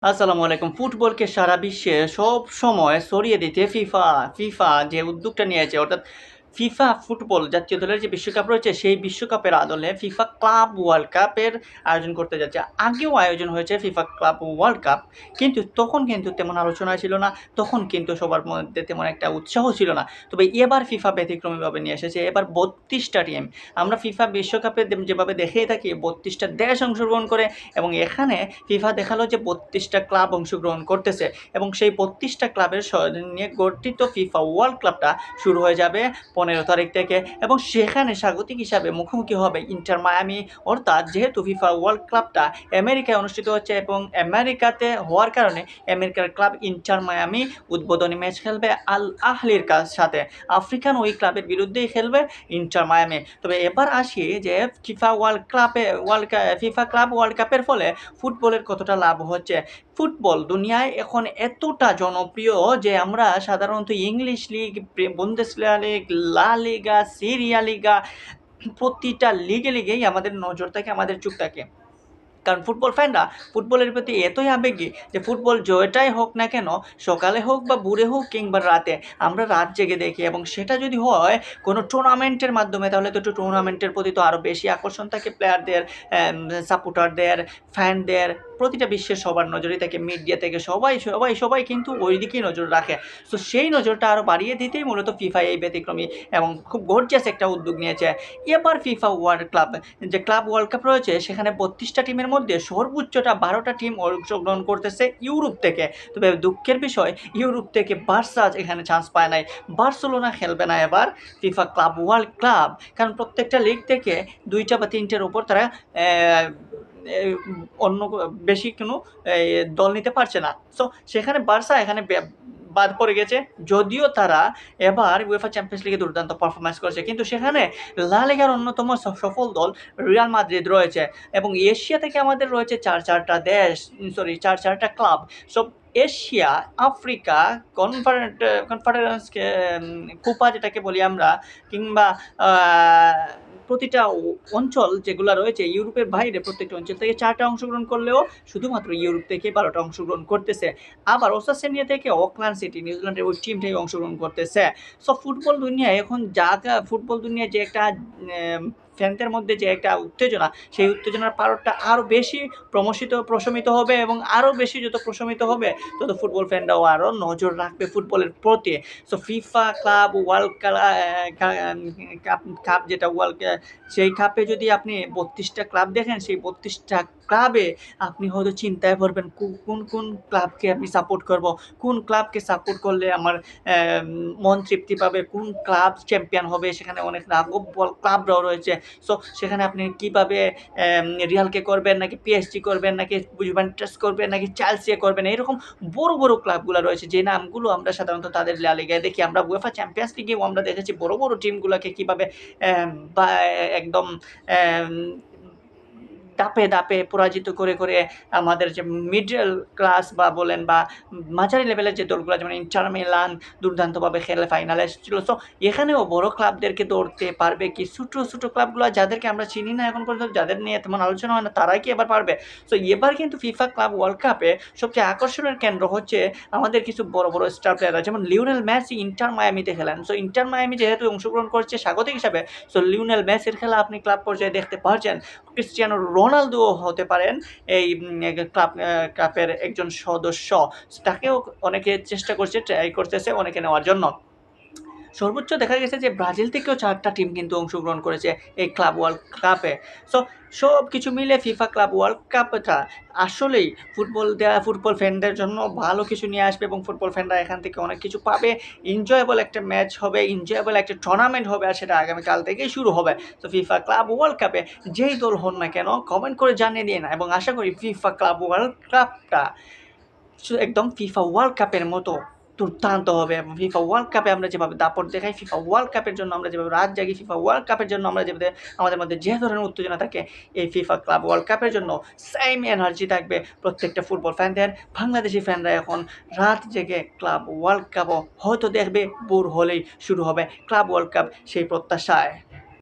আসসালামু আলাইকুম। ফুটবলকে সারা বিশ্বে সবসময় ছড়িয়ে দিতে ফিফা যে উদ্যোগটা নিয়েছে অর্থাৎ ফিফা ফুটবল জাতীয় দলের যে বিশ্বকাপ রয়েছে সেই বিশ্বকাপের আদলে ফিফা ক্লাব ওয়ার্ল্ড কাপের আয়োজন করতে যাচ্ছে। আগেও আয়োজন হয়েছে ফিফা ক্লাব ওয়ার্ল্ড কাপ। কিন্তু তখন কিন্তু তেমন আলোচনা ছিল না। তখন কিন্তু সবার মধ্যে তেমন একটা উৎসাহ ছিল না। তবে এবার ফিফা ব্যতিক্রমীভাবে নিয়ে এসেছে। এবার ৩২ টা টিম। আমরা ফিফা বিশ্বকাপে যেভাবে দেখেই থাকি ৩২ টা দেশ অংশগ্রহণ করে এবং এখানে ফিফা দেখালো যে ৩২ টা ক্লাব অংশগ্রহণ করতেছে এবং সেই ৩২ টা ক্লাবের নিয়ে গঠিত ফিফা ওয়ার্ল্ড কাপটা শুরু হয়ে যাবে ১৫ তারিখ থেকে এবং সেখানে স্বাগতিক হিসাবে মুখোমুখি হবে ইন্টার মায়ামি। অর্থাৎ যেহেতু ফিফা ওয়ার্ল্ড কাপটা আমেরিকায় অনুষ্ঠিত হচ্ছে এবং আমেরিকাতে হওয়ার কারণে আমেরিকার ক্লাব ইন্টার মায়ামি উদ্বোধনী ম্যাচ খেলবে আল আহলির সাথে। আফ্রিকান ওই ক্লাবের বিরুদ্ধেই খেলবে ইন্টার মায়ামি। তবে এবার আসি যে ফিফা ক্লাব ওয়ার্ল্ড কাপের ফলে ফুটবলের কতটা লাভ হচ্ছে। ফুটবল দুনিয়ায় এখন এতটা জনপ্রিয় যে আমরা সাধারণত ইংলিশ লিগ, বুন্দেসলিগা লিগ, লা লিগা, সিরিয়া লিগা প্রতিটা লিগেই আমাদের নজর থাকে, আমাদের চোখ থাকে। কারণ ফুটবলের প্রতি এতই আবেগী যে ফুটবল জয়টাই হোক না কেন, সকালে হোক বা ভোরে হোক কিংবা রাতে, আমরা রাত জেগে দেখি এবং সেটা যদি হয় কোনো টুর্নামেন্টের মাধ্যমে তাহলে তো টুর্নামেন্টের প্রতি তো আরও বেশি আকর্ষণ থাকে প্লেয়ারদের, সাপোর্টারদের, ফ্যানদের, প্রতিটা বিশ্বের সবার নজরই থাকে, মিডিয়া থেকে সবাই কিন্তু ওই দিকেই নজর রাখে। সো সেই নজরটা আরও বাড়িয়ে দিতেই মূলত ফিফা এই ব্যতিক্রমী এবং খুব গর্জিয়াস একটা উদ্যোগ নিয়েছে। এবার ফিফা ক্লাব ওয়ার্ল্ড কাপ রয়েছে সেখানে ৩২ টা টিমের মধ্যে সর্বোচ্চটা ১২ টা টিম অংশগ্রহণ করতেছে ইউরোপ থেকে। তবে দুঃখের বিষয় ইউরোপ থেকে বার্সা এখানে চান্স পায় নাই। বার্সেলোনা খেলবে না এবার ফিফা ক্লাব ওয়ার্ল্ড কাপ, কারণ প্রত্যেকটা লিগ থেকে ২ টা বা ৩ টের উপর তারা অন্য বেশি কোনো দল নিতে পারছে না। সো সেখানে বার্সা এখানে বাদ পড়ে গেছে। যদিও তারা এবার উয়েফা চ্যাম্পিয়ন্স লিগে দুর্দান্ত পারফরম্যান্স করেছে, কিন্তু সেখানে লা লিগার অন্যতম সফল দল রিয়াল মাদ্রিদ রয়েছে এবং এশিয়া থেকে আমাদের রয়েছে ৪টা club. So Asia, Africa, conference Copa যেটাকে বলি আমরা, কিংবা প্রতিটা অঞ্চল যেগুলো রয়েছে ইউরোপের বাইরে প্রত্যেকটা অঞ্চল থেকে 4টা অংশগ্রহণ করলেও শুধুমাত্র ইউরোপ থেকে 12টা অংশগ্রহণ করতেছে। আবার ওসাসেনিয়া থেকে অকল্যান্ড সিটি নিউজিল্যান্ডের ওই টিমটাই অংশগ্রহণ করতেছে। সো ফুটবল দুনিয়ায় যে একটা ফ্যানদের মধ্যে যে একটা উত্তেজনা, সেই উত্তেজনার পারদটা আরও বেশি প্রশমিত হবে এবং আরও বেশি যত প্রশমিত হবে তত ফুটবল ফ্যানরাও আরও নজর রাখবে ফুটবলের প্রতি। So FIFA club world cup যেটা সেই কাপে যদি আপনি ৩২টা ক্লাব দেখেন, সেই ৩২টা ক্লাবে আপনি হয়তো চিন্তায় পড়বেন কোন ক্লাবকে আমি সাপোর্ট করব, কোন ক্লাবকে সাপোর্ট করলে আমার মন তৃপ্তি পাবে, কোন ক্লাব চ্যাম্পিয়ন হবে। সেখানে অনেক রাঘব ক্লাবরাও রয়েছে। সো সেখানে আপনি কীভাবে রিয়ালকে করবেন, নাকি পিএসজি করবেন, নাকি জুভেন্টাস করবেন, নাকি চেলসি করবেন, এরকম বড় ক্লাবগুলো রয়েছে যে নামগুলো আমরা সাধারণত তাদের লা লিগায় দেখি। আমরা উয়েফা চ্যাম্পিয়ন্স লিগেও আমরা দেখেছি বড় টিমগুলোকে কীভাবে বা একদম ধাপে পরাজিত করে আমাদের যে মিডল ক্লাস বা বলেন বা মাঝারি লেভেলের যে দলগুলো যেমন ইন্টার মিলান দুর্দান্তভাবে খেলে ফাইনালে এসেছিল। সো এখানেও বড় ক্লাবদেরকে দৌড়তে পারবে কি ছোট ক্লাবগুলো যাদেরকে আমরা চিনি না এখন পর্যন্ত, যাদের নিয়ে তেমন আলোচনা হয় না, তারাই কি এবার পারবে? সো এবার কিন্তু ফিফা ক্লাব ওয়ার্ল্ড কাপে সবচেয়ে আকর্ষণের কেন্দ্র হচ্ছে আমাদের কিছু বড় স্টার প্লেয়াররা, যেমন লিওনেল মেসি ইন্টার মায়ামিতে খেলেন। সো ইন্টার মায়ামি যেহেতু অংশগ্রহণ করছে স্বাগতিক হিসাবে, সো লিওনেল মেসির খেলা আপনি ক্লাব পর্যায়ে দেখতে পারছেন। ক্রিস্টিয়ানো রোনালদোও হতে পারেন এই ক্লাবের একজন সদস্য। তাকেও অনেকে চেষ্টা করছে, ট্রাই করতেছে অনেকে নেওয়ার জন্য। সর্বোচ্চ দেখা গেছে যে ব্রাজিল থেকেও 4টা টিম কিন্তু অংশগ্রহণ করেছে এই ক্লাব ওয়ার্ল্ড কাপে। সো সব কিছু মিলে ফিফা ক্লাব ওয়ার্ল্ড কাপটা আসলেই ফুটবল ফ্যানদের জন্য ভালো কিছু নিয়ে আসবে এবং ফুটবল ফ্যানরা এখান থেকে অনেক কিছু পাবে। এনজয়েবল একটা ম্যাচ হবে, এনজয়েবল একটা টুর্নামেন্ট হবে, আর সেটা আগামীকাল থেকেই শুরু হবে। তো ফিফা ক্লাব ওয়ার্ল্ড কাপে যেই দল হন না কেন কমেন্ট করে জানিয়ে দিন এবং আশা করি ফিফা ক্লাব ওয়ার্ল্ড কাপটা একদম ফিফা ওয়ার্ল্ড কাপের মতো দুর্দান্ত হবে এবং ফিফা ওয়ার্ল্ড কাপে আমরা যেভাবে দাপট দেখাই, ফিফা ওয়ার্ল্ড কাপের জন্য আমরা যেভাবে রাত জাগি, ফিফা ওয়ার্ল্ড কাপের জন্য আমরা যেভাবে আমাদের মধ্যে যে ধরনের উত্তেজনা থাকে, এই ফিফা ক্লাব ওয়ার্ল্ড কাপের জন্য সেম এনার্জি থাকবে প্রত্যেকটা ফুটবল ফ্যানদের। বাংলাদেশি ফ্যানরা এখন রাত জেগে ক্লাব ওয়ার্ল্ড কাপও হয়তো দেখবে, বোর হলেই শুরু হবে ক্লাব ওয়ার্ল্ড কাপ সেই প্রত্যাশায়।